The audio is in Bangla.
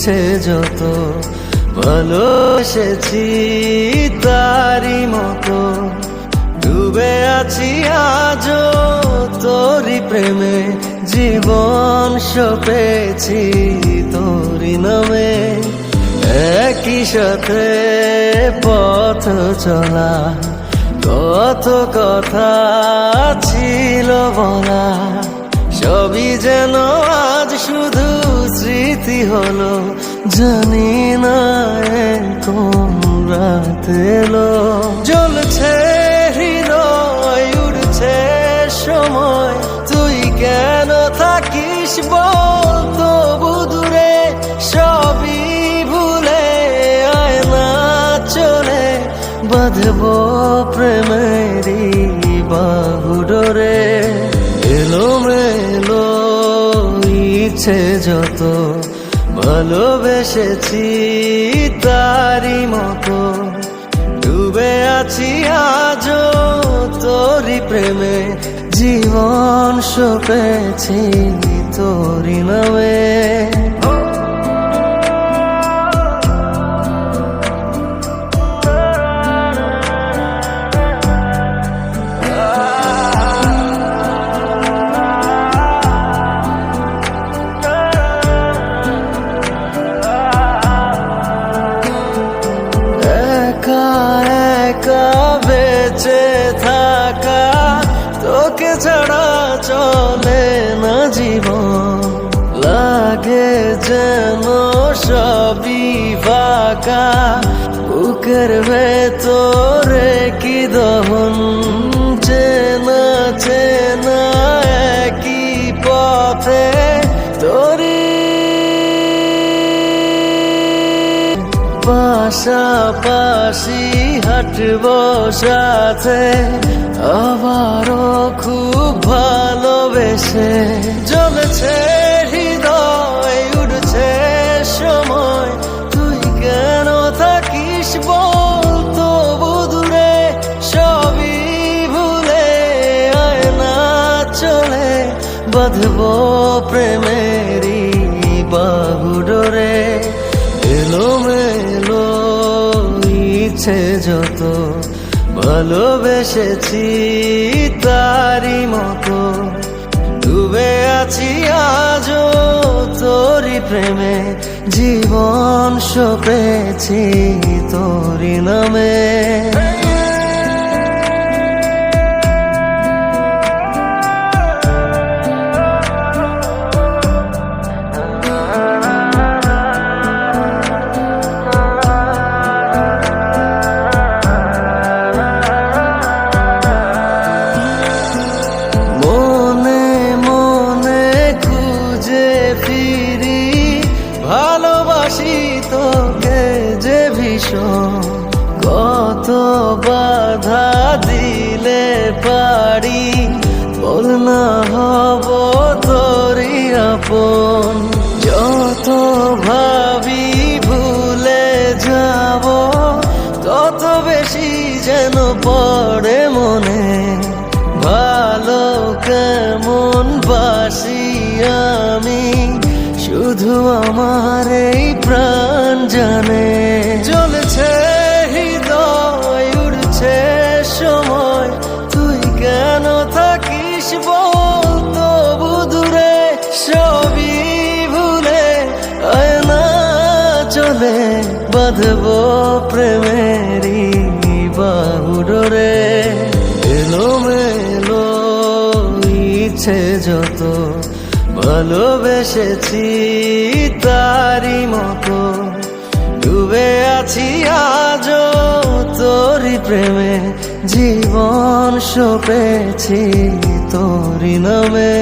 ইচ্ছে যত ভালোবেসেছি তারি মতো ডুবে আছি আজও তোরি প্রেমে জীবন সপেছি তোরি নামে একই সাথে পথ চলা কত কথা ছিল বলা সবই যেন আজ শুধু স্মৃতি হলো জানি না কোন রাত এলো জ্বলছে হৃদয় উড়ছে সময় তুই কেন থাকিস বল তবু দূরে সবই ভুলে আয় না চলে বাঁধব প্রেমেরই বাহু ডোরে এলোমেলো ইচ্ছে যত ভালোবেসেছি তারি মতো ডুবে আছি আজও তোরি প্রেমে জীবন সপেছি তোরি নামে বেঁচে থাকা তোকে ছাড়া চলে না জীবন লাগে যেন সবই ফাঁকা বুকের ভেতরে কি দহন চেনা চেনা একই পথে তোরি পাশাপাশি হাঁটব সাথে আবারও খুব ভালোবেসে জ্বলছে হৃদয় উড়ছে সময় তুই কেন থাকিস বল তবু দূরে সবই ভুলে আয় না চলে বাঁধব প্রেমেরই বাহু ডোরে এলোমেলো ইচ্ছে যত ভালোবেসেছি তারি মতো ডুবে আছি আজও তোরি প্রেমে জীবন সপেছি তোরি নামে ভালোবাসি তোকে যে ভীষণ কত বাধা দিলে পারি বল না হব তোরি আপন যত ভাবি ভুলে যাব তত বেশি যেন পড়ে মনে ভালো কেমন বাসি আমি শুধু আমার এই প্রাণ জানে জ্বলছে হৃদয় উড়ছে সময় তুই কেন থাকিস বল তবু দূরে সবই ভুলে আয় না চলে বাঁধব প্রেমেরই বাহু ডোরে এলোমেলো ইচ্ছে যত ভালোবেসেছি তারি মতো ডুবে আছি আজও তোরি প্রেমে জীবন সপেছি তোরি নামে।